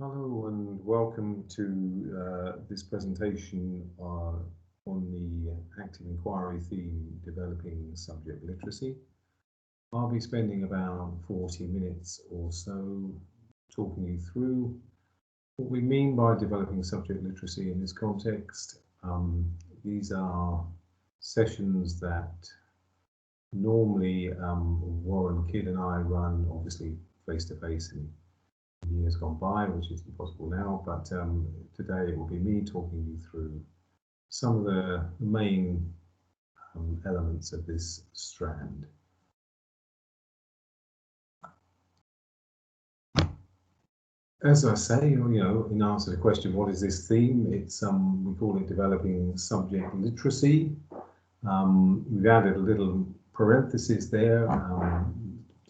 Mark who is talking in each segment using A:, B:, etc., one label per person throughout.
A: Hello and welcome to this presentation on the active inquiry theme, developing subject literacy. I'll be spending about 40 minutes or so talking you through what we mean by developing subject literacy in this context. These are sessions that normally Warren Kidd and I run, obviously face-to-face in years gone by, which is impossible now, but today it will be me talking you through some of the main elements of this strand. As I say, in answer to the question, what is this theme? It's we call it developing subject literacy. We've added a little parenthesis there,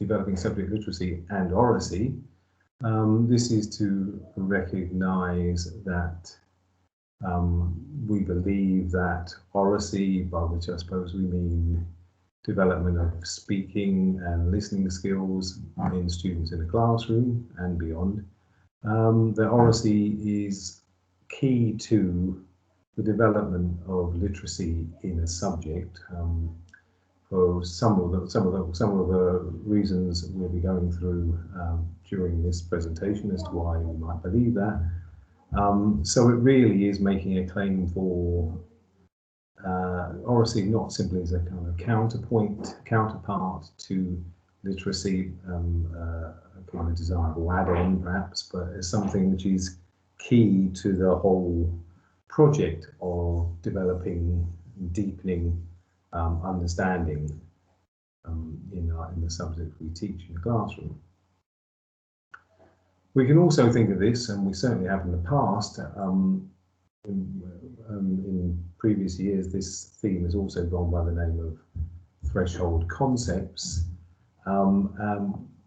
A: developing subject literacy and oracy. This is to recognize that we believe that oracy, by which I suppose we mean development of speaking and listening skills in students in the classroom and beyond, that oracy is key to the development of literacy in a subject. For some of the reasons we'll be going through during this presentation as to why we might believe that. So it really is making a claim for oracy not simply as a kind of counterpart to literacy, a kind of desirable add-on perhaps, but as something which is key to the whole project of developing, deepening understanding in the subject we teach in the classroom. We can also think of this, and we certainly have in the past, in previous years, this theme has also gone by the name of threshold concepts.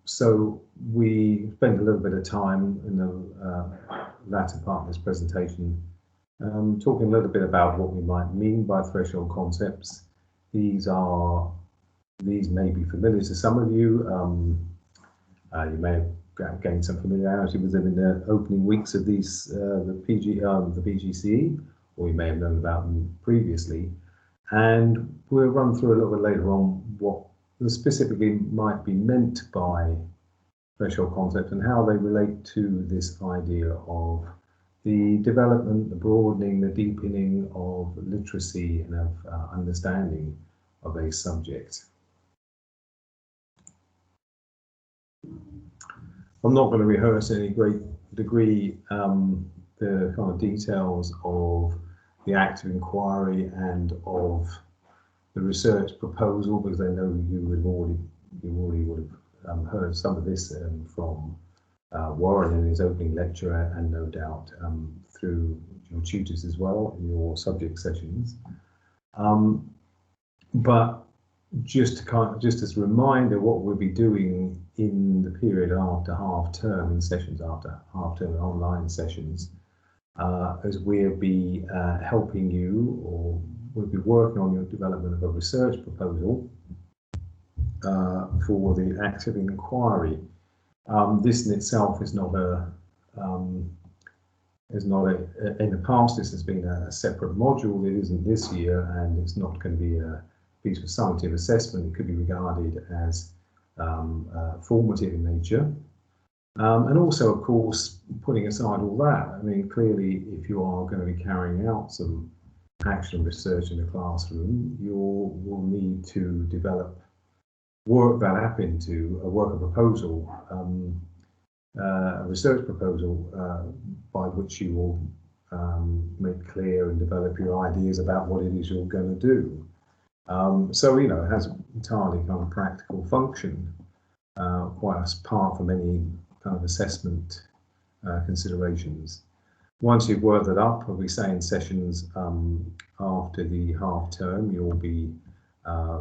A: So we spent a little bit of time in the latter part of this presentation talking a little bit about what we might mean by threshold concepts. These may be familiar to some of you. You may have gained some familiarity with them in the opening weeks of these the PGCE, or you may have known about them previously. And we'll run through a little bit later on what specifically might be meant by threshold concepts and how they relate to this idea of the development, the broadening, the deepening of literacy and of understanding of a subject. I'm not going to rehearse in any great degree the kind of details of the active inquiry and of the research proposal, because I know you already would have heard some of this from Warren in his opening lecture, and no doubt through your tutors as well in your subject sessions. But just as a reminder, what we'll be doing in the period after half term, in sessions after half term, online sessions, as we'll be helping you, or we'll be working on your development of a research proposal for the active inquiry. This in itself is not in the past this has been a separate module. It isn't this year, and it's not going to be a piece of summative assessment. It could be regarded as formative in nature. And also, of course, putting aside all that, I mean, clearly, if you are going to be carrying out some action research in the classroom, you will need to work that up into a work proposal, a research proposal by which you will make clear and develop your ideas about what it is you're going to do. So, it has an entirely kind of practical function, quite apart from any kind of assessment considerations. Once you've worked that up, as we say in sessions after the half term, you'll be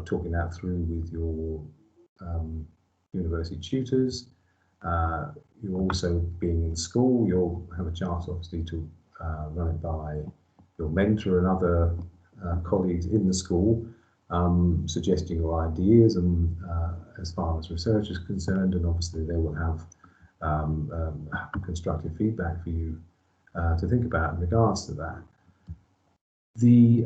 A: talking that through with your university tutors. You'll also, being in school, you'll have a chance obviously to run it by your mentor and other colleagues in the school, suggesting your ideas and as far as research is concerned, and obviously they will have constructive feedback for you to think about in regards to that. You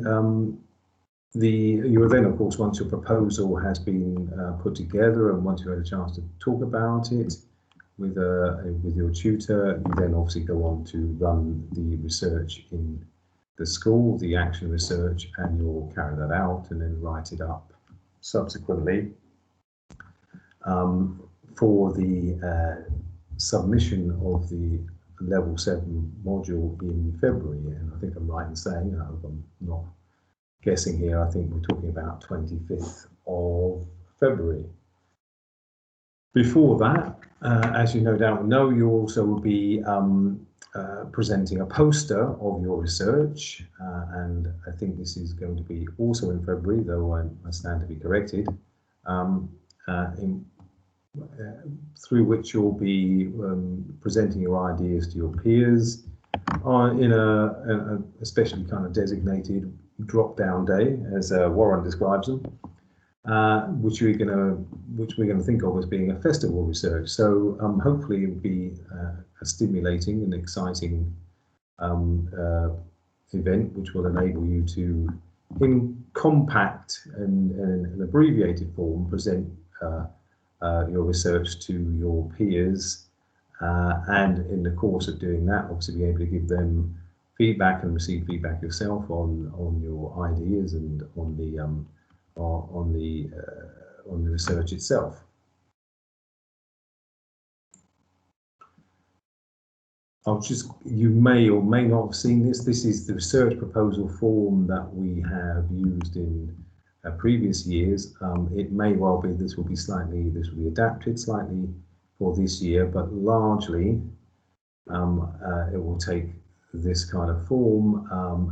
A: will then, of course, once your proposal has been put together and once you've had a chance to talk about it with your tutor, you then obviously go on to run the research in the school, the action research, and you'll carry that out and then write it up subsequently for the submission of the Level 7 module in February. And I think I'm right in saying, I hope I'm not guessing here, I think we're talking about 25th of February. Before that, as you no doubt know, you also will be presenting a poster of your research, and I think this is going to be also in February, though I stand to be corrected, through which you'll be presenting your ideas to your peers in a especially kind of designated drop-down day, as Warren describes them, which we're going to think of as being a festival research. So hopefully it will be a stimulating and exciting event, which will enable you to, in compact and abbreviated form, present your research to your peers, and in the course of doing that, obviously be able to give them feedback and receive feedback yourself on your ideas and on the research itself. You may or may not have seen this. This is the research proposal form that we have used in previous years. It may well be this will be adapted slightly for this year, but largely it will take this kind of form,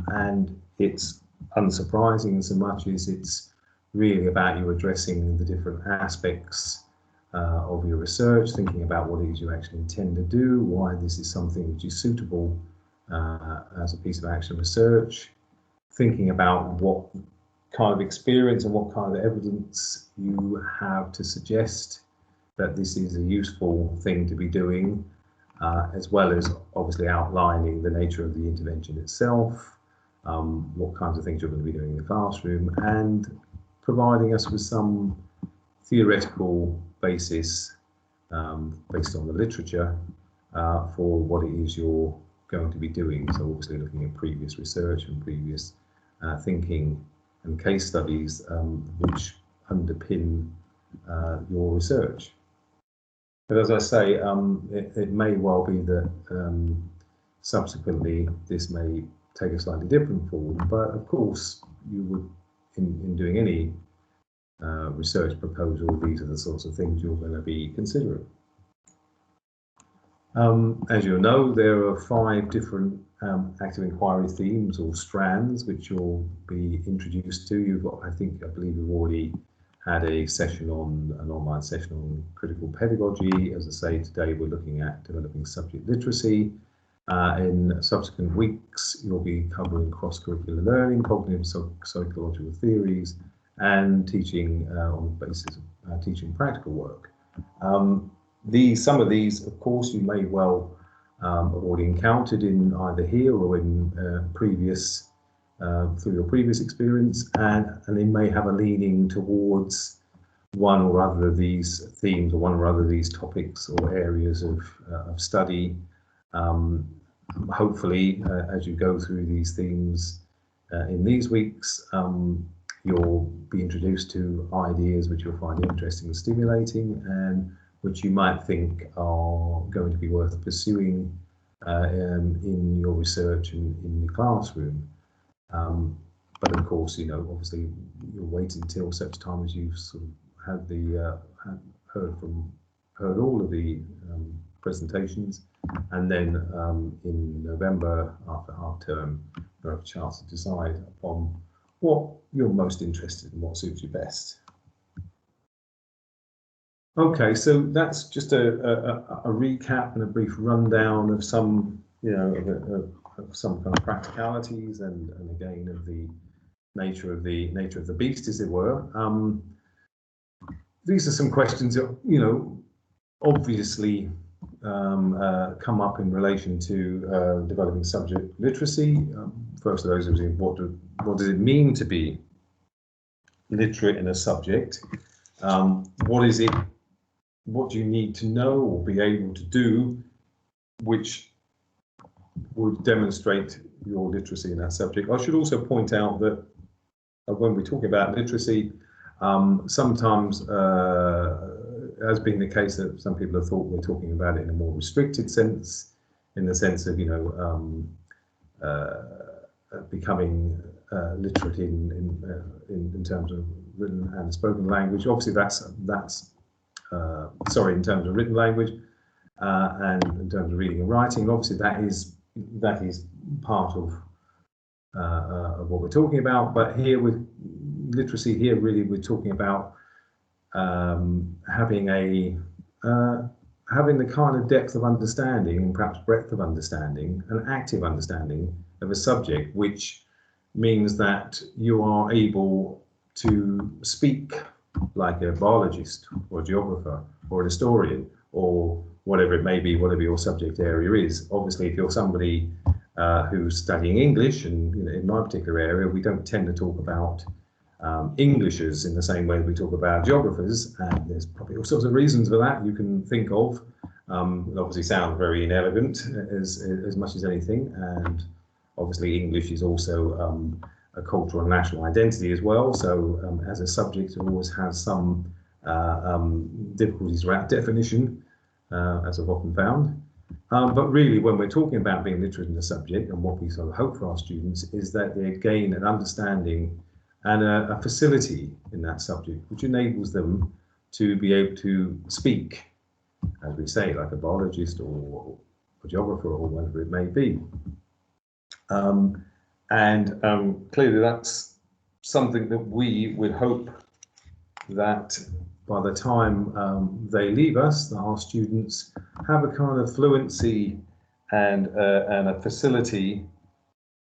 A: and it's unsurprising in so much as it's really about you addressing the different aspects of your research, thinking about what it is you actually intend to do, why this is something which is suitable as a piece of action research, thinking about what kind of experience and what kind of evidence you have to suggest that this is a useful thing to be doing, as well as obviously outlining the nature of the intervention itself, what kinds of things you're going to be doing in the classroom, and providing us with some theoretical basis based on the literature for what it is you're going to be doing. So obviously looking at previous research and previous thinking and case studies which underpin your research. But as I say, it may well be that subsequently this may take a slightly different form, but of course you would, in doing any research proposal, these are the sorts of things you're going to be considering. As you know, there are 5 different active inquiry themes or strands which you'll be introduced to. I believe you've already had an online session on critical pedagogy. As I say, today we're looking at developing subject literacy. In subsequent weeks, you'll be covering cross-curricular learning, cognitive psychological theories, and teaching on the basis of teaching practical work. Some of these, of course, you may well have already encountered in either here or in through your previous experience, and they may have a leaning towards one or other of these themes or one or other of these topics or areas of study. Hopefully, as you go through these themes in these weeks, you'll be introduced to ideas which you'll find interesting and stimulating, and which you might think are going to be worth pursuing in your research and in the classroom. But of course, obviously you'll wait until such time as you've sort of heard all of the presentations, and then in November, after half term, you'll have a chance to decide upon what you're most interested in, what suits you best. Okay, so that's just a recap and a brief rundown of some, of some kind of practicalities and again of the nature of the beast, as it were. These are some questions that, obviously come up in relation to developing subject literacy. First of those is what does it mean to be literate in a subject? What is it? What do you need to know or be able to do, which would demonstrate your literacy in that subject? I should also point out that when we talk about literacy, sometimes has been the case that some people have thought we're talking about it in a more restricted sense, in the sense of, becoming literate in terms of written and spoken language. Obviously, that's sorry, in terms of written language and in terms of reading and writing. Obviously, that is part of what we're talking about. But here with literacy, here really we're talking about having the kind of depth of understanding and perhaps breadth of understanding, an active understanding of a subject, which means that you are able to speak like a biologist or a geographer or a historian or whatever it may be, whatever your subject area is. Obviously, if you're somebody who's studying English, and in my particular area, we don't tend to talk about Englishers in the same way we talk about geographers, and there's probably all sorts of reasons for that you can think of. It obviously sounds very inelegant as much as anything, and obviously English is also a cultural and national identity as well, so as a subject it always has some difficulties around definition, as I've often found. But really, when we're talking about being literate in the subject, and what we sort of hope for our students is that they gain an understanding and a facility in that subject, which enables them to be able to speak, as we say, like a biologist or a geographer or whatever it may be. Clearly that's something that we would hope that by the time they leave us, that our students have a kind of fluency and a facility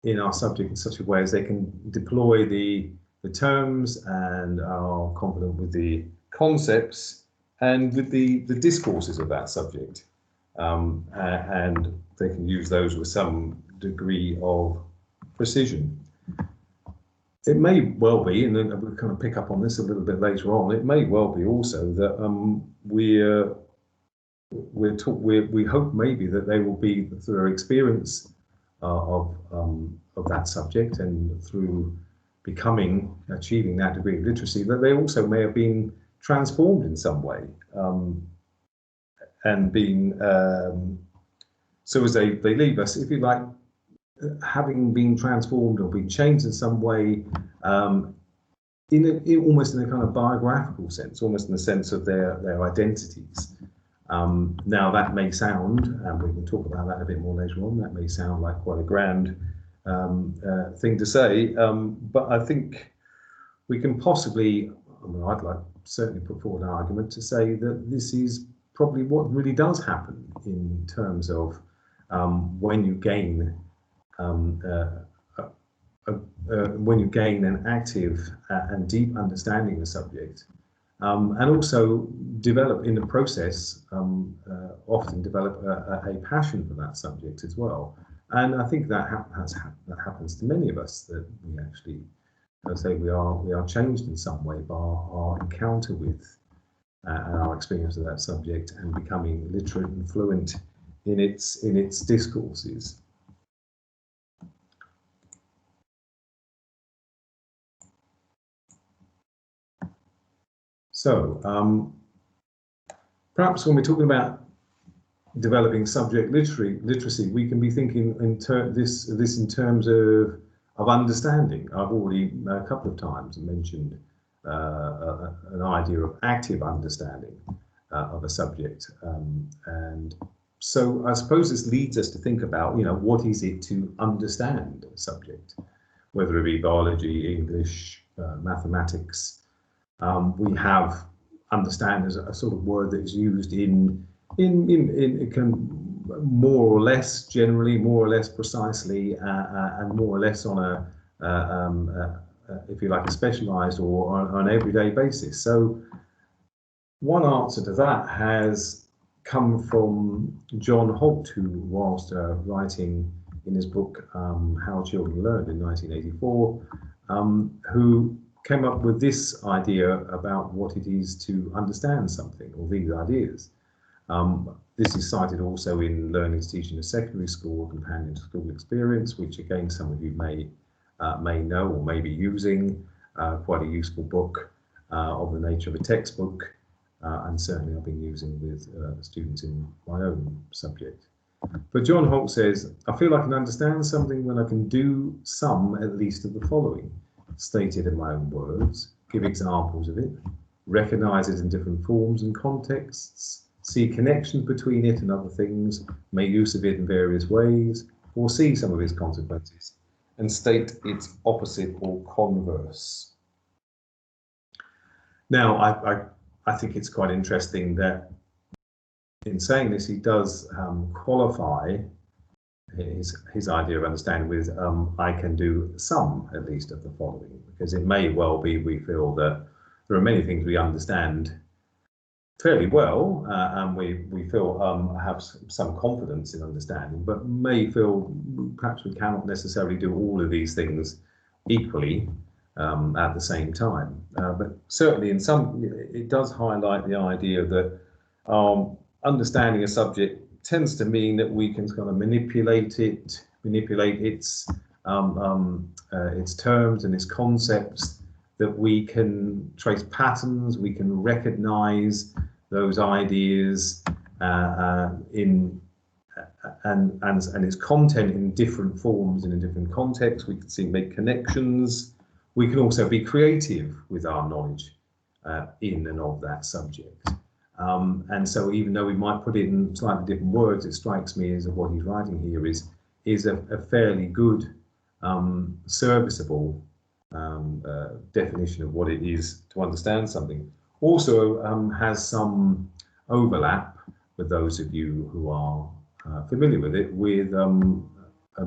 A: in our subject in such a way as they can deploy the terms and are confident with the concepts and with the discourses of that subject, and they can use those with some degree of precision. It may well be, and then we'll kind of pick up on this a little bit later on, it may well be also that we hope maybe that they will be, through their experience of that subject and through achieving that degree of literacy, that they also may have been transformed in some way, and being, so as they leave us, if you like, having been transformed or been changed in some way, almost in a kind of biographical sense, almost in the sense of their identities. Now that may sound, and we can talk about that a bit more later on, that may sound like quite a grand thing to say, but I think we can possibly, I'd like certainly put forward an argument to say that this is probably what really does happen in terms of when you gain an active and deep understanding of the subject, and also develop in the process, often develop a passion for that subject as well. And I think that happens to many of us, that we actually, as I say, we are changed in some way by our encounter with and our experience of that subject, and becoming literate and fluent in its discourses. So perhaps when we're talking about developing subject literacy, we can be thinking this in terms of understanding. I've already a couple of times mentioned an idea of active understanding of a subject, and so I suppose this leads us to think about, what is it to understand a subject, whether it be biology, English, mathematics. We have understand as a sort of word that is used in it can more or less generally, more or less precisely, and more or less on a if you like, a specialized or on an everyday basis. So one answer to that has come from John Holt, who, whilst writing in his book How Children Learn in 1984, who came up with this idea about what it is to understand something, or these ideas. This is cited also in Learning to Teach in a Secondary School, Companion to School Experience, which again some of you may know or may be using. Quite a useful book of the nature of a textbook, and certainly I've been using with students in my own subject. But John Holt says, I feel I can understand something when I can do some at least of the following: state it in my own words, give examples of it, recognize it in different forms and contexts, see connections between it and other things, make use of it in various ways, foresee some of its consequences, and state its opposite or converse. Now, I think it's quite interesting that in saying this, he does qualify his idea of understanding with I can do some, at least, of the following, because it may well be we feel that there are many things we understand fairly well, and we feel have some confidence in understanding, but may feel perhaps we cannot necessarily do all of these things equally at the same time. But certainly in some, it does highlight the idea that understanding a subject tends to mean that we can kind of manipulate its terms and its concepts, that we can trace patterns, we can recognize those ideas and its content in different forms and in different contexts. We can make connections. We can also be creative with our knowledge in and of that subject. And so even though we might put it in slightly different words, it strikes me as what he's writing here is a fairly good, serviceable definition of what it is to understand something. Also has some overlap with those of you who are familiar with it, with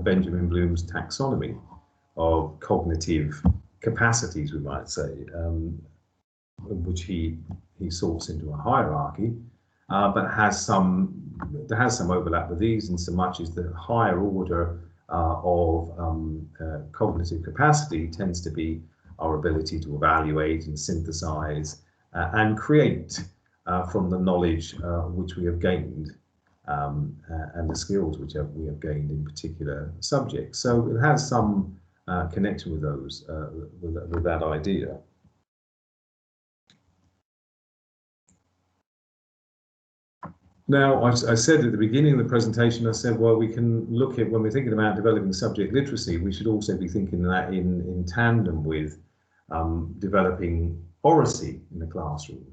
A: Benjamin Bloom's taxonomy of cognitive capacities, we might say, which he sorts into a hierarchy, but has some overlap with these, in so much as the higher order of cognitive capacity tends to be our ability to evaluate and synthesize and create from the knowledge which we have gained and the skills which we have gained in particular subjects. So it has some connection with those, with that idea. Now, I said at the beginning of the presentation, I said, well, we can look at, when we're thinking about developing subject literacy, we should also be thinking that in tandem with developing oracy in the classroom.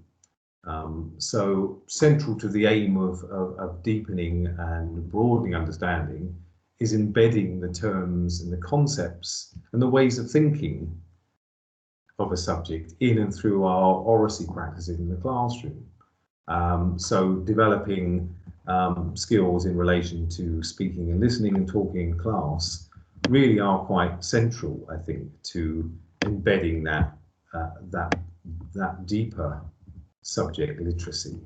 A: So central to the aim of deepening and broadening understanding is embedding the terms and the concepts and the ways of thinking of a subject in and through our oracy practices in the classroom. So developing skills in relation to speaking and listening and talking in class really are quite central, I think, to embedding that deeper subject literacy.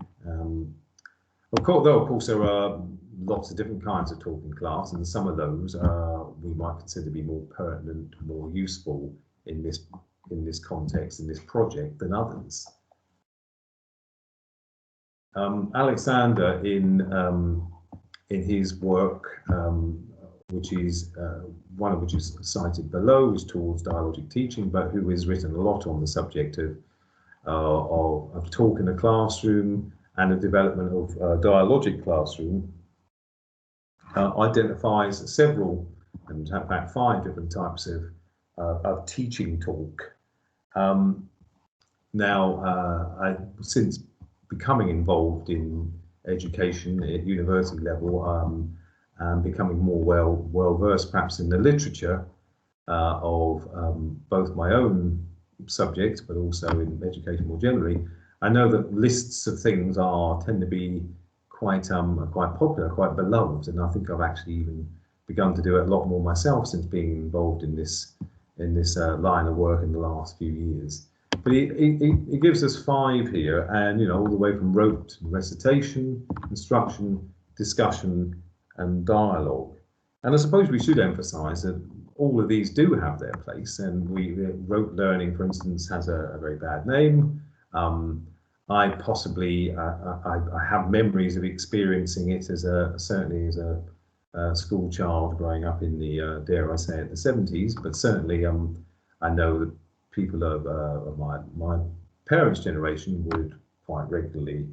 A: Of course, there are lots of different kinds of talk in class, and some of those we might consider to be more pertinent, more useful in this context, in this project, than others. Alexander, in his work, which is one of which is cited below, is towards dialogic teaching, but who has written a lot on the subject of talk in the classroom and the development of dialogic classroom, identifies several, and in fact 5 different types of teaching talk. Since becoming involved in education at university level, and becoming more well versed perhaps in the literature of both my own subjects, but also in education more generally, I know that lists of things tend to be quite popular, quite beloved, and I think I've actually even begun to do it a lot more myself since being involved in this line of work in the last few years. But he gives us 5 here, and all the way from rote and recitation, instruction, discussion, and dialogue. And I suppose we should emphasise that all of these do have their place, and rote learning, for instance, has a very bad name. I possibly I have memories of experiencing it certainly as a school child growing up in the dare I say it, the 70s, but certainly I know that people of my parents' generation would quite regularly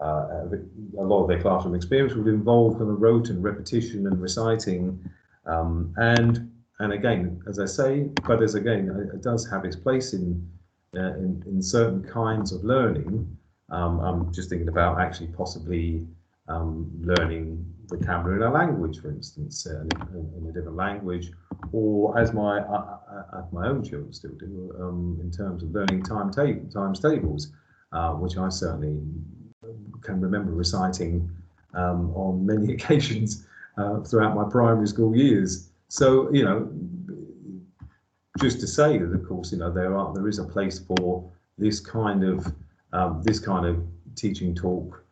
A: a lot of their classroom experience would involve kind of rote and repetition and reciting, and again, as I say, but as again, it does have its place in certain kinds of learning. I'm just thinking about actually possibly learning vocabulary in a language, for instance, in a different language, or as my own children still do, in terms of learning times tables, which I certainly can remember reciting on many occasions throughout my primary school years. So just to say that, of course, there is a place for this kind of teaching talk,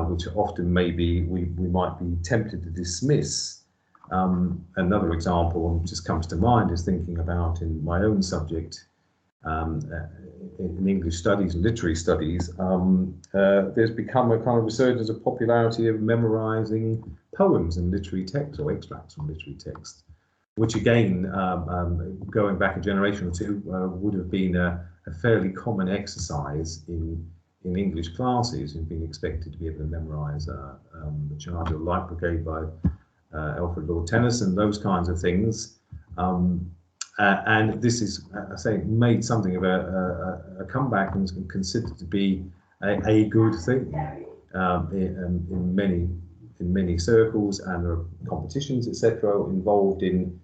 A: which often maybe we might be tempted to dismiss. Another example just comes to mind is thinking about in my own subject, in English studies and literary studies, there's become a kind of resurgence of popularity of memorising poems and literary text, or extracts from literary text, which again, going back a generation or two, would have been a fairly common exercise in English classes, and being expected to be able to memorise The Charge of the Light Brigade by Alfred Lord Tennyson, those kinds of things. And this is, I say, made something of a comeback and considered to be a good thing in many circles, and there are competitions, etc., involved in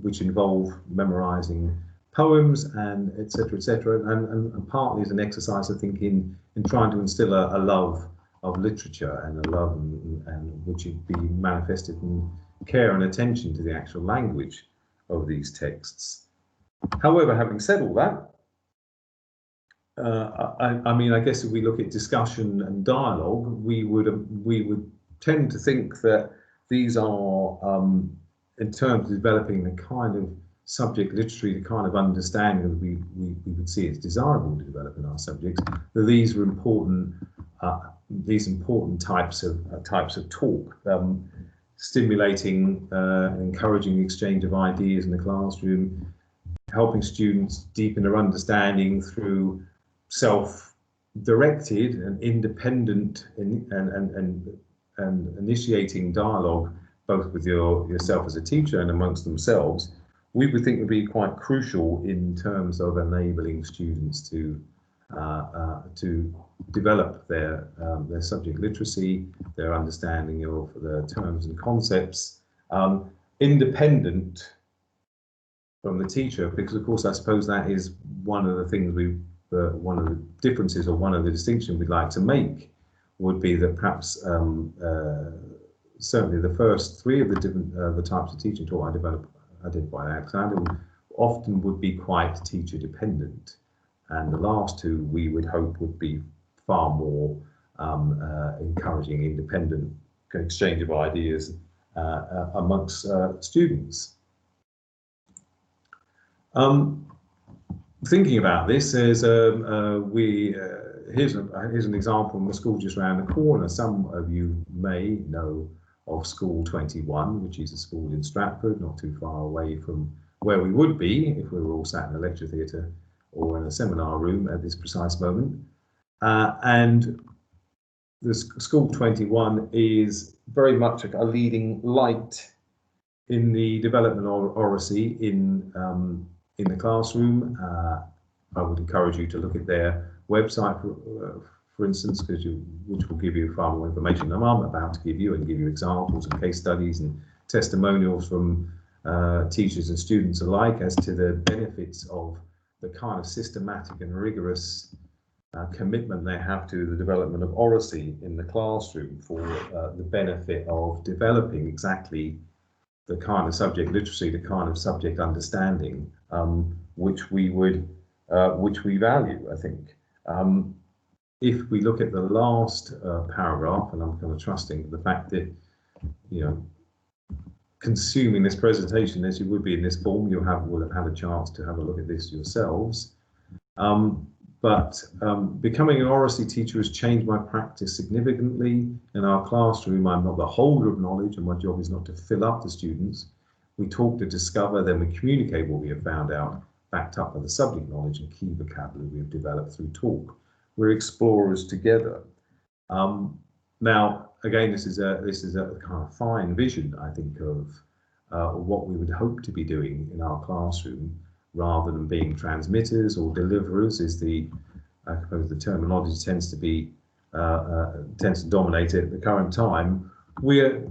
A: which involve memorising poems and etc., and partly as an exercise, I think, in trying to instill a love of literature and a love and which would be manifested in care and attention to the actual language of these texts. However, having said all that, I mean, I guess if we look at discussion and dialogue, we would tend to think that these are, in terms of developing the kind of subject literacy, the kind of understanding that we would see as desirable to develop in our subjects, that these are important. These important types of talk, stimulating and encouraging the exchange of ideas in the classroom, helping students deepen their understanding through self-directed and independent and initiating dialogue, both with yourself as a teacher and amongst themselves, we would think would be quite crucial in terms of enabling students to develop their subject literacy, their understanding of the terms and concepts, independent from the teacher, because of course I suppose that is one of the things one of the differences, or one of the distinctions we'd like to make, would be that perhaps certainly the first 3 of the different the types of teaching talk I did by Alexander often would be quite teacher dependent, and the last 2 we would hope would be far more encouraging independent exchange of ideas amongst students. Thinking about this, here's an example from the school just around the corner. Some of you may know of School 21, which is a school in Stratford, not too far away from where we would be if we were all sat in a lecture theatre or in a seminar room at this precise moment. And the School 21 is very much a leading light in the development of oracy in the classroom. I would encourage you to look at their website, for instance, which will give you far more information than I'm about to give you, and give you examples and case studies and testimonials from teachers and students alike as to the benefits of the kind of systematic and rigorous commitment they have to the development of oracy in the classroom for the benefit of developing exactly the kind of subject literacy, the kind of subject understanding which we value, I think. If we look at the last paragraph, and I'm kind of trusting the fact that, you know, consuming this presentation as you would be in this form, will have had a chance to have a look at this yourselves. Becoming an oracy teacher has changed my practice significantly. In our classroom, I'm not the holder of knowledge, and my job is not to fill up the students. We talk to discover, then we communicate what we have found out, backed up by the subject knowledge and key vocabulary we have developed through talk. We're explorers together. Now, again, this is a kind of fine vision, I think, of what we would hope to be doing in our classroom, rather than being transmitters or deliverers. I suppose the terminology tends to dominate it at the current time. We're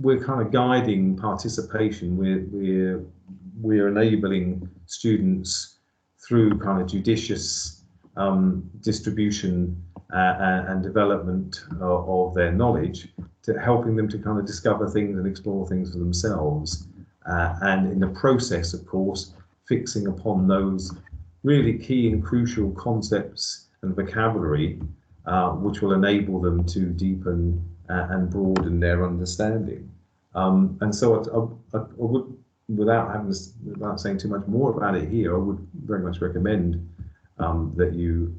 A: kind of guiding participation. We're enabling students through kind of judicious distribution and development of their knowledge, to helping them to kind of discover things and explore things for themselves, and in the process, of course, fixing upon those really key and crucial concepts and vocabulary which will enable them to deepen and broaden their understanding. And so I would, without saying too much more about it here, I would very much recommend that you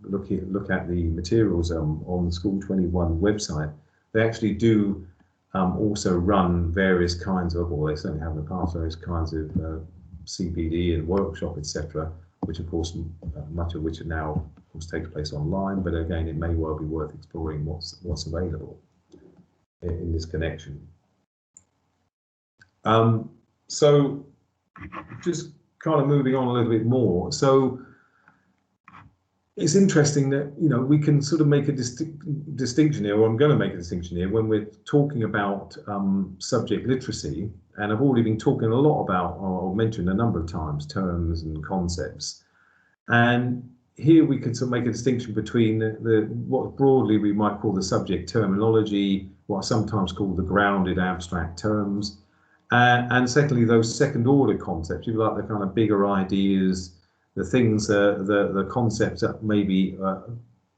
A: look at the materials on the School 21 website. They actually do also run various kinds of, or they certainly have in the past, various kinds of CPD and workshop, etc., which of course, much of which now of course takes place online, but again, it may well be worth exploring what's available in this connection. So just kind of moving on a little bit more. So it's interesting that, you know, we can sort of make a distinction here, or I'm going to make a distinction here, when we're talking about subject literacy. And I've already been talking a lot about, or mentioned a number of times, terms and concepts. And here we could sort of make a distinction between what broadly we might call the subject terminology, what are sometimes called the grounded abstract terms, and secondly, those second order concepts, if you like, the kind of bigger ideas, the things, the concepts that maybe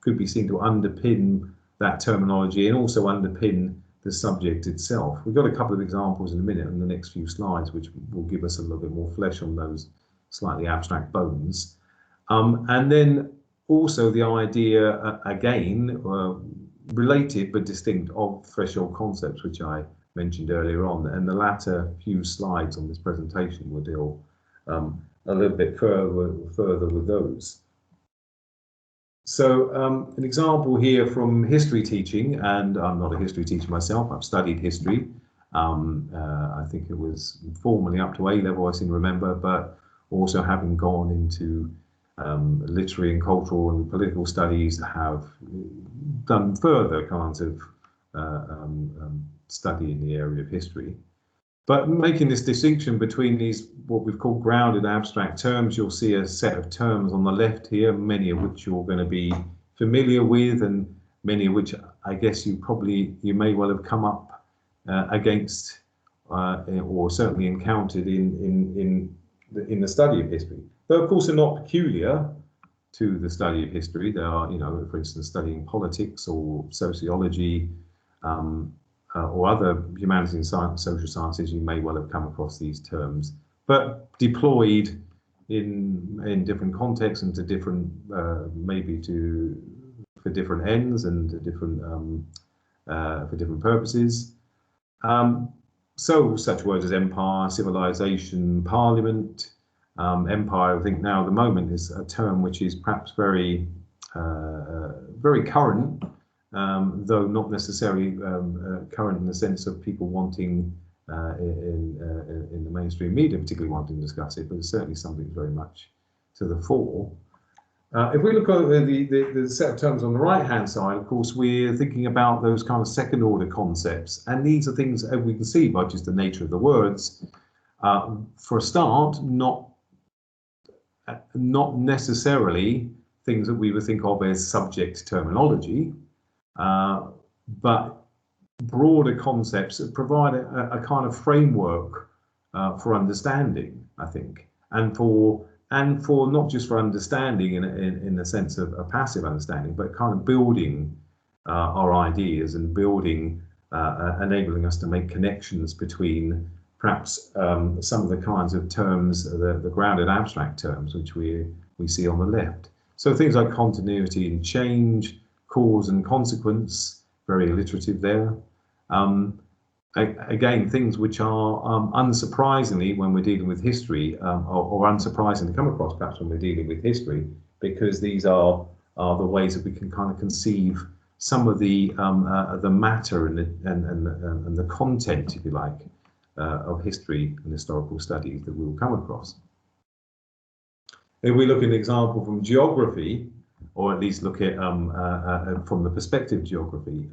A: could be seen to underpin that terminology and also underpin the subject itself. We've got a couple of examples in a minute in the next few slides, which will give us a little bit more flesh on those slightly abstract bones. And then also the idea, again, related but distinct, of threshold concepts, which I mentioned earlier on, and the latter few slides on this presentation will deal a little bit further with those. So an example here from history teaching, and I'm not a history teacher myself, I've studied history. I think it was formally up to A-level, I seem to remember, but also having gone into literary and cultural and political studies, have done further kinds of study in the area of history. But making this distinction between these, what we've called grounded abstract terms, you'll see a set of terms on the left here, many of which you're going to be familiar with, and many of which I guess you may well have come up against or certainly encountered in the study of history. Though of course they're not peculiar to the study of history. There are, you know, for instance, studying politics or sociology, or other humanities and science, social sciences, you may well have come across these terms, but deployed in different contexts and to different, for different ends and to different for different purposes. So such words as empire, civilization, parliament. Empire, I think now at the moment, is a term which is perhaps very current. Though not necessarily current in the sense of people wanting in the mainstream media particularly wanting to discuss it, but it's certainly something very much to the fore. If we look at the set of terms on the right-hand side, of course, we're thinking about those kind of second-order concepts, and these are things, as we can see by just the nature of the words, for a start, not necessarily things that we would think of as subject terminology, but broader concepts that provide a kind of framework for understanding, I think, and for and for not just for understanding in the sense of a passive understanding, but kind of building our ideas and building, enabling us to make connections between perhaps some of the kinds of terms, the grounded abstract terms, which we see on the left. So things like continuity and change, cause and consequence, very alliterative there. Again, things which are unsurprisingly, when we're dealing with history, or unsurprising to come across perhaps when we're dealing with history, because these are the ways that we can kind of conceive some of the matter and the content, if you like, of history and historical studies that we will come across. If we look at an example from geography, or at least look at from the perspective of geography,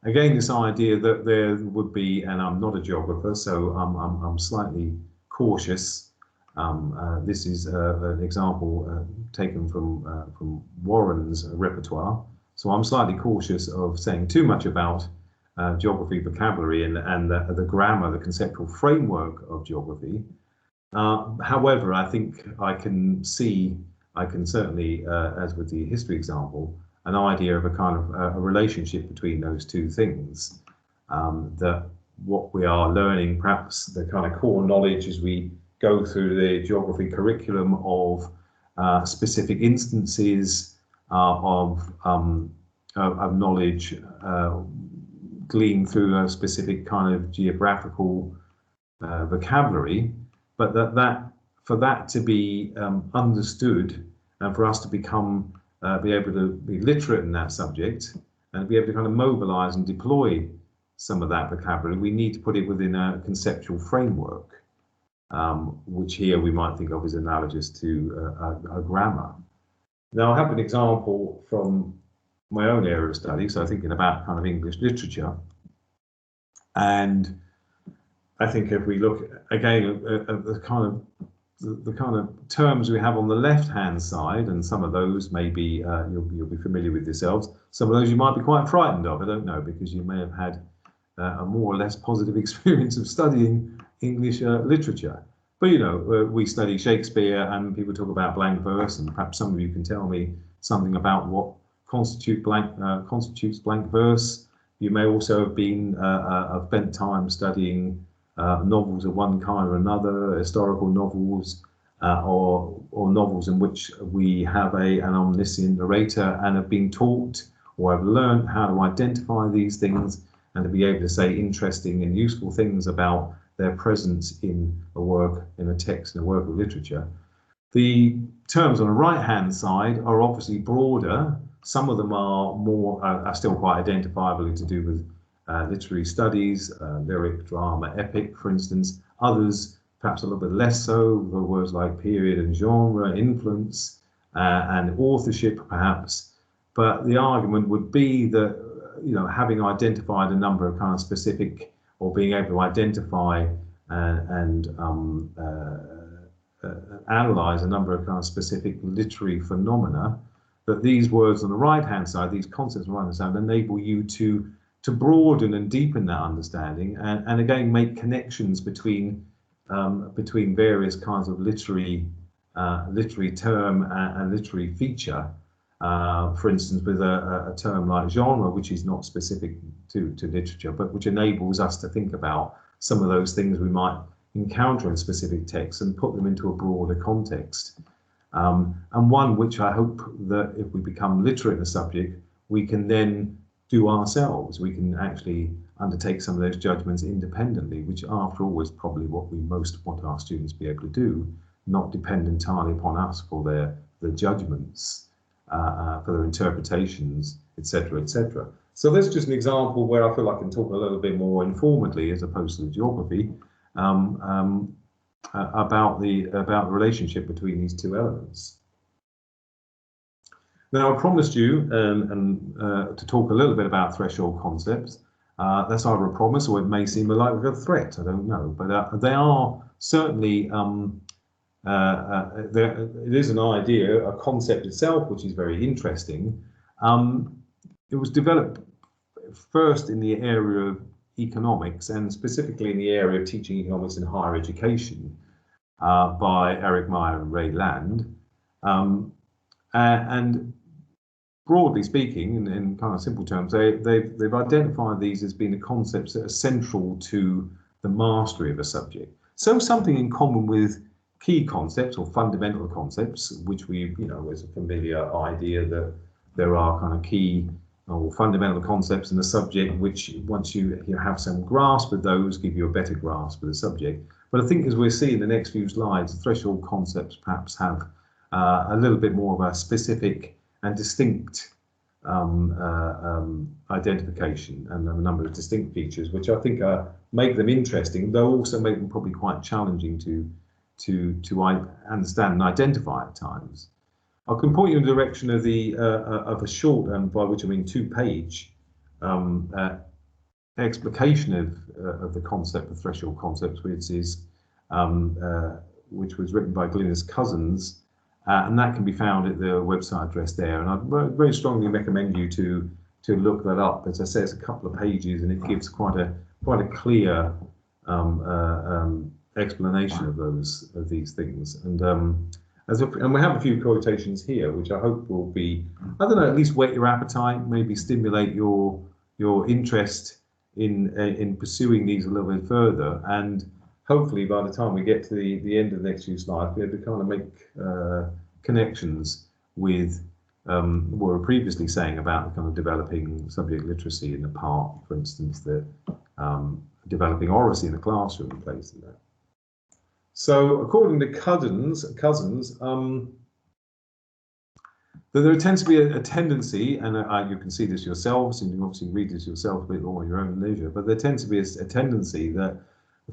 A: again, this idea that there would be, and I'm not a geographer, so I'm slightly cautious. This is an example taken from Warren's repertoire. So I'm slightly cautious of saying too much about geography vocabulary and the grammar, the conceptual framework of geography. However, I think I can certainly, as with the history example, an idea of a kind of a relationship between those two things. That what we are learning, perhaps the kind of core knowledge as we go through the geography curriculum of specific instances of knowledge gleaned through a specific kind of geographical vocabulary, but for that to be understood and for us to become be able to be literate in that subject and be able to kind of mobilize and deploy some of that vocabulary, we need to put it within a conceptual framework, which here we might think of as analogous to a grammar. Now, I have an example from my own area of study, so thinking about kind of English literature. And I think if we look again at the kind of terms we have on the left-hand side, and some of those maybe you'll be familiar with yourselves. Some of those you might be quite frightened of. I don't know, because you may have had a more or less positive experience of studying English literature. But you know, we study Shakespeare, and people talk about blank verse, and perhaps some of you can tell me something about what constitutes blank verse. You may also have been have spent time studying novels of one kind or another, historical novels, or novels in which we have an omniscient narrator and have been taught or have learned how to identify these things and to be able to say interesting and useful things about their presence in a work, in a text, in a work of literature. The terms on the right-hand side are obviously broader. Some of them are still quite identifiably to do with literary studies, lyric, drama, epic, for instance. Others, perhaps a little bit less so, the words like period and genre, influence, and authorship, perhaps. But the argument would be that, you know, having identified a number of kind of specific, or being able to identify and analyze a number of kind of specific literary phenomena, that these words on the right-hand side, these concepts on the right-hand side, enable you to broaden and deepen that understanding, and again make connections between various kinds of literary term and literary feature. For instance, with a term like genre, which is not specific to literature, but which enables us to think about some of those things we might encounter in specific texts and put them into a broader context. And one which I hope that if we become literate in the subject, we can then do ourselves. We can actually undertake some of those judgments independently, which after all is probably what we most want our students to be able to do, not depend entirely upon us for their judgments, for their interpretations, etc., etc. So that's just an example where I feel I can talk a little bit more informally, as opposed to the geography, about the relationship between these two elements. Now, I promised you to talk a little bit about threshold concepts. That's either a promise or it may seem like a threat. I don't know, but they are certainly. It is an idea, a concept itself, which is very interesting. It was developed first in the area of economics, and specifically in the area of teaching economics in higher education. by Eric Meyer and Ray Land. And broadly speaking, in kind of simple terms, they've identified these as being the concepts that are central to the mastery of a subject. So something in common with key concepts or fundamental concepts, which we, is a familiar idea that there are kind of key or fundamental concepts in the subject, which once you have some grasp of those, give you a better grasp of the subject. But I think as we'll see in the next few slides, the threshold concepts perhaps have a little bit more of a specific and distinct identification and a number of distinct features, which I think make them interesting, though also make them probably quite challenging to understand and identify at times. I can point you in the direction of of a short, by which I mean 2-page explication of the concept of threshold concepts, which was written by Glynis Cousins. And that can be found at the website address there. And I'd very strongly recommend you to look that up. As I say, it's a couple of pages, and it gives quite a clear explanation of these things. And and we have a few quotations here, which I hope will be, I don't know, at least whet your appetite, maybe stimulate your interest in pursuing these a little bit further. And hopefully by the time we get to the end of the next few slides, we'll be able to kind of make connections with what we were previously saying about kind of developing subject literacy in the part, for instance, that developing oracy in the classroom plays in that. So according to Cousins, that there tends to be a tendency, and you can see this yourselves, and you obviously read this yourself a bit more at your own leisure, but there tends to be a tendency that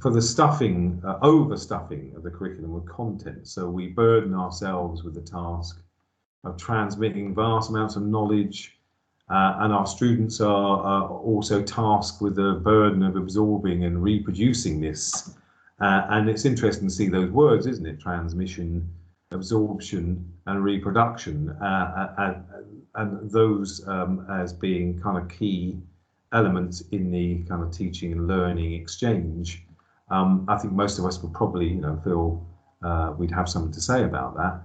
A: for the stuffing, overstuffing of the curriculum with content. So we burden ourselves with the task of transmitting vast amounts of knowledge, and our students are also tasked with the burden of absorbing and reproducing this. And it's interesting to see those words, isn't it? Transmission, absorption, and reproduction, and those as being kind of key elements in the kind of teaching and learning exchange. I think most of us would probably, feel we'd have something to say about that.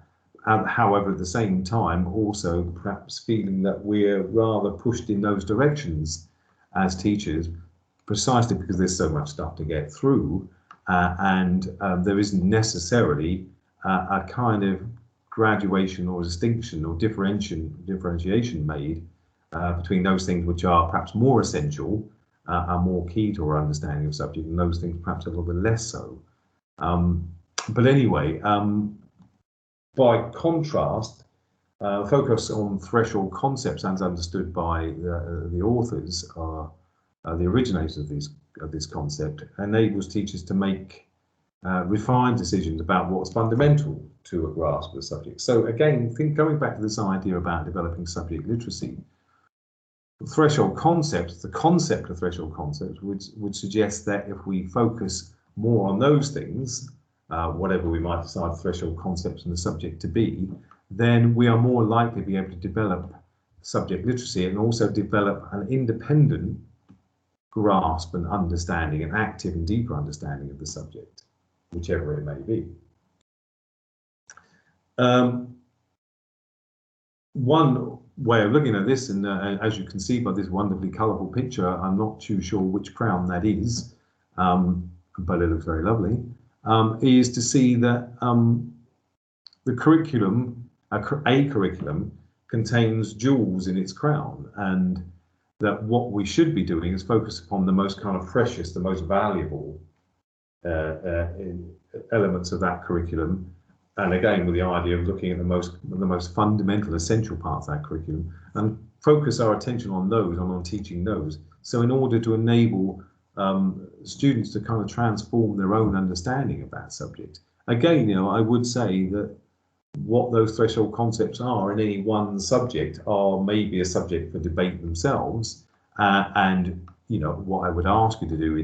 A: However, at the same time, also perhaps feeling that we're rather pushed in those directions as teachers, precisely because there's so much stuff to get through, and there isn't necessarily a kind of graduation or distinction or differentiation made between those things which are perhaps more essential, are more key to our understanding of subject, and those things perhaps a little bit less so. But anyway, by contrast, focus on threshold concepts as understood by the authors, the originators of this concept, enables teachers to make refined decisions about what's fundamental to a grasp of the subject. So again, going back to this idea about developing subject literacy, threshold concepts, the concept of threshold concepts would suggest that if we focus more on those things, whatever we might decide threshold concepts and the subject to be, then we are more likely to be able to develop subject literacy and also develop an independent grasp and understanding, an active and deeper understanding of the subject, whichever it may be. One way of looking at this, and as you can see by this wonderfully colourful picture, I'm not too sure which crown that is, but it looks very lovely, is to see that the curriculum, a curriculum, contains jewels in its crown, and that what we should be doing is focus upon the most kind of precious, the most valuable elements of that curriculum. And again, with the idea of looking at the most fundamental, essential parts of that curriculum, and focus our attention on those, on teaching those. So in order to enable students to kind of transform their own understanding of that subject. Again, I would say that what those threshold concepts are in any one subject are maybe a subject for debate themselves. And what I would ask you to do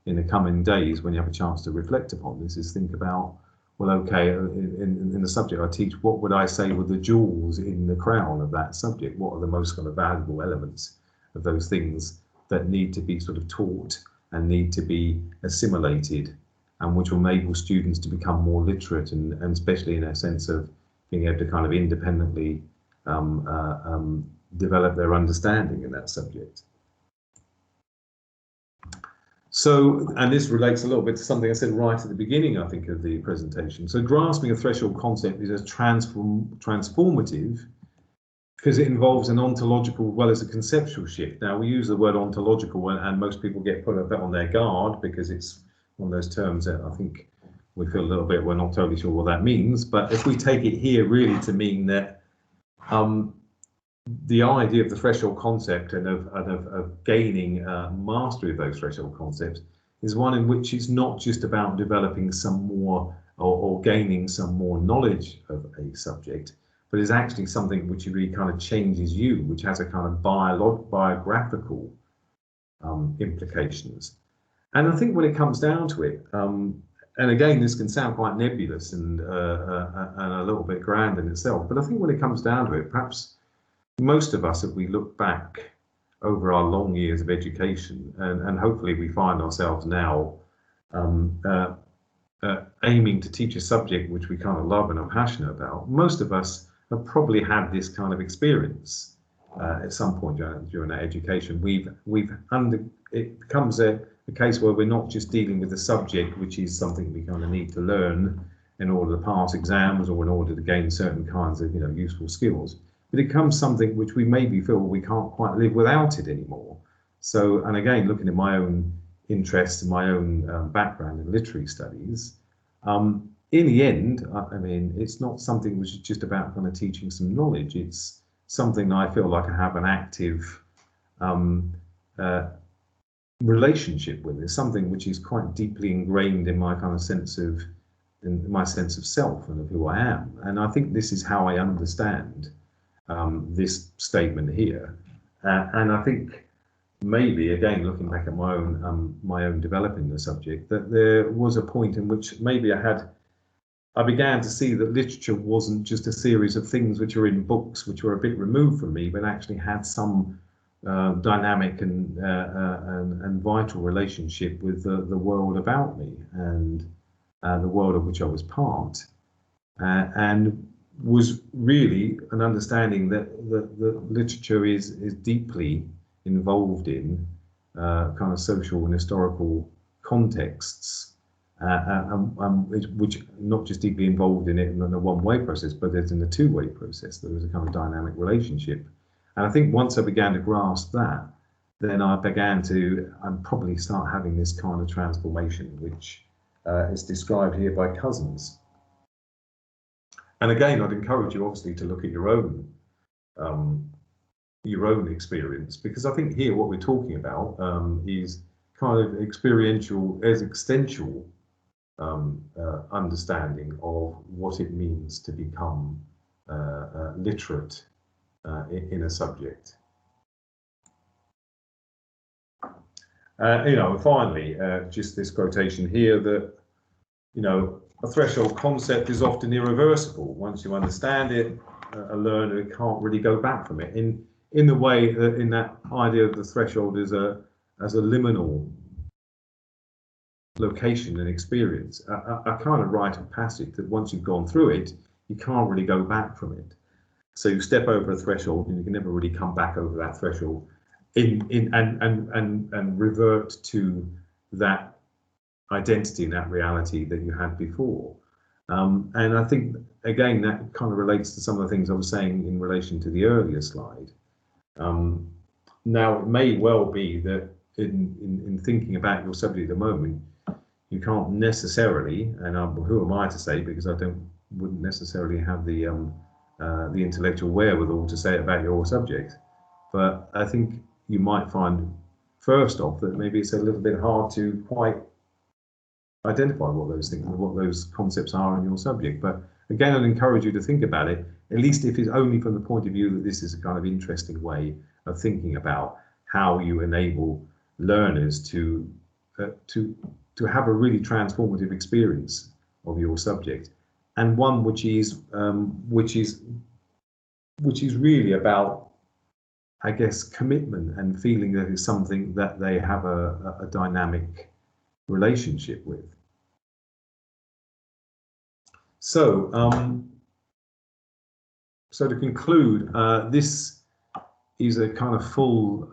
A: in the coming days, when you have a chance to reflect upon this, is think about, well, okay, in the subject I teach, what would I say were the jewels in the crown of that subject? What are the most kind of valuable elements of those things that need to be sort of taught and need to be assimilated and which will enable students to become more literate and especially in a sense of being able to kind of independently develop their understanding in that subject. So, and this relates a little bit to something I said right at the beginning, I think, of the presentation. So grasping a threshold concept is a transformative because it involves an ontological as well as a conceptual shift. Now, we use the word ontological and most people get put a bit on their guard because it's one of those terms that I think we feel a little bit, we're not totally sure what that means. But if we take it here really to mean that the idea of the threshold concept and of gaining mastery of those threshold concepts is one in which it's not just about developing some more or gaining some more knowledge of a subject, but is actually something which really kind of changes you, which has a kind of biographical implications. And I think when it comes down to it, and again, this can sound quite nebulous and a little bit grand in itself, but I think when it comes down to it, perhaps most of us, if we look back over our long years of education, and hopefully we find ourselves now aiming to teach a subject which we kind of love and are passionate about, most of us have probably had this kind of experience at some point during our education. It becomes a case where we're not just dealing with the subject, which is something we kind of need to learn in order to pass exams or in order to gain certain kinds of useful skills. But it becomes something which we maybe feel we can't quite live without it anymore. So, and again, looking at my own interests and my own background in literary studies, in the end, I mean, it's not something which is just about kind of teaching some knowledge. It's something I feel like I have an active relationship with. It's something which is quite deeply ingrained in my kind of sense of self and of who I am. And I think this is how I understand this statement here, and I think maybe again looking back at my own developing the subject, that there was a point in which maybe I began to see that literature wasn't just a series of things which are in books which were a bit removed from me, but actually had some dynamic and vital relationship with the world about me and the world of which I was part, and was really an understanding that literature is deeply involved in kind of social and historical contexts, which not just deeply involved in it in a one-way process, but it's in a two-way process. There was a kind of dynamic relationship. And I think once I began to grasp that, then I began to probably start having this kind of transformation, which is described here by Cousins. And again, I'd encourage you obviously to look at your own experience, because I think here what we're talking about is kind of experiential, existential understanding of what it means to become literate in a subject. Finally, just this quotation here that, a threshold concept is often irreversible. Once you understand it, a learner can't really go back from it. In the way that in that idea of the threshold as a liminal location and experience, a kind of rite of passage that once you've gone through it, you can't really go back from it. So you step over a threshold and you can never really come back over that threshold and revert to that identity and that reality that you had before. And I think, again, that kind of relates to some of the things I was saying in relation to the earlier slide. Now, it may well be that in thinking about your subject at the moment, you can't necessarily, and who am I to say, because I wouldn't necessarily have the intellectual wherewithal to say it about your subject. But I think you might find, first off, that maybe it's a little bit hard to quite identify what those things, what those concepts are in your subject. But again, I'd encourage you to think about it, at least if it's only from the point of view that this is a kind of interesting way of thinking about how you enable learners to have a really transformative experience of your subject, and one which is really about, I guess, commitment and feeling that it's something that they have a dynamic relationship with. So, so to conclude, this is a kind of full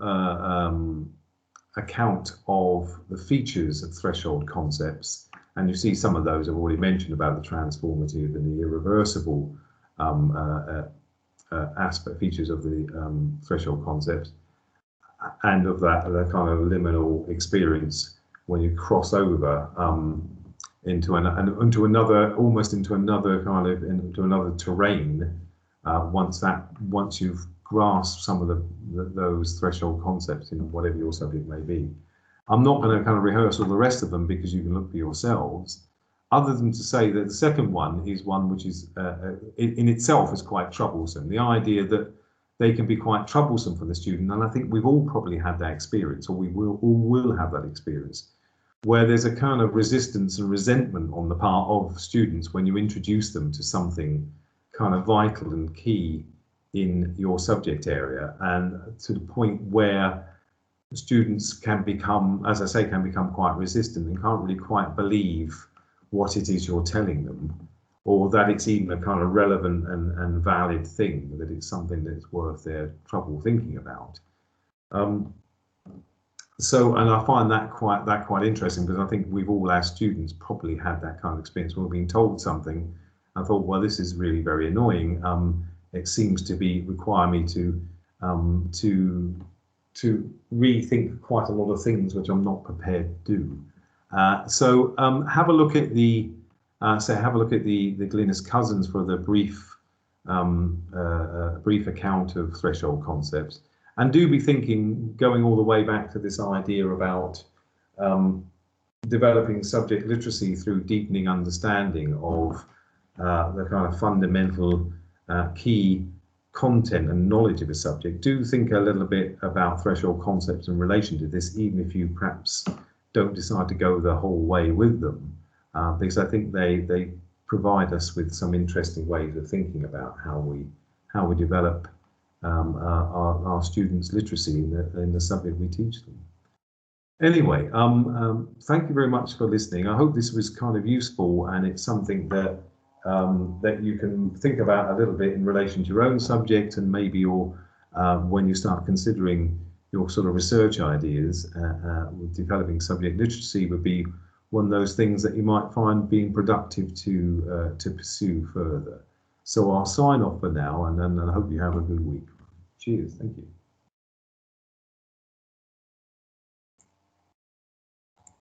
A: account of the features of threshold concepts, and you see some of those I've already mentioned about the transformative and the irreversible aspect features of the threshold concepts, and of that the kind of liminal experience when you cross over into another terrain once you've grasped some of those threshold concepts in whatever your subject may be. I'm not going to kind of rehearse all the rest of them because you can look for yourselves, other than to say that the second one is one which is in itself is quite troublesome. The idea that they can be quite troublesome for the student, and I think we've all probably had that experience, or we will have that experience, where there's a kind of resistance and resentment on the part of students when you introduce them to something kind of vital and key in your subject area, and to the point where students can become, as I say, can become quite resistant and can't really quite believe what it is you're telling them, or that it's even a kind of relevant and valid thing, that it's something that's worth their trouble thinking about. So, and I find that quite interesting, because I think we've all, as students, probably had that kind of experience when we're being told something. I thought, well, this is really very annoying. It seems to require me to rethink quite a lot of things which I'm not prepared to do. So have a look at the Glynis Cousins for the brief account of threshold concepts, and do be thinking, going all the way back to this idea about developing subject literacy through deepening understanding of the kind of fundamental key content and knowledge of a subject. Do think a little bit about threshold concepts in relation to this, even if you perhaps don't decide to go the whole way with them, because I think they provide us with some interesting ways of thinking about how we develop our students' literacy in the subject we teach them. Anyway, thank you very much for listening. I hope this was kind of useful, and it's something that you can think about a little bit in relation to your own subject, and maybe when you start considering your sort of research ideas, with developing subject literacy would be one of those things that you might find being productive to pursue further. So I'll sign off for now, and I hope you have a good week. Cheers. Thank you.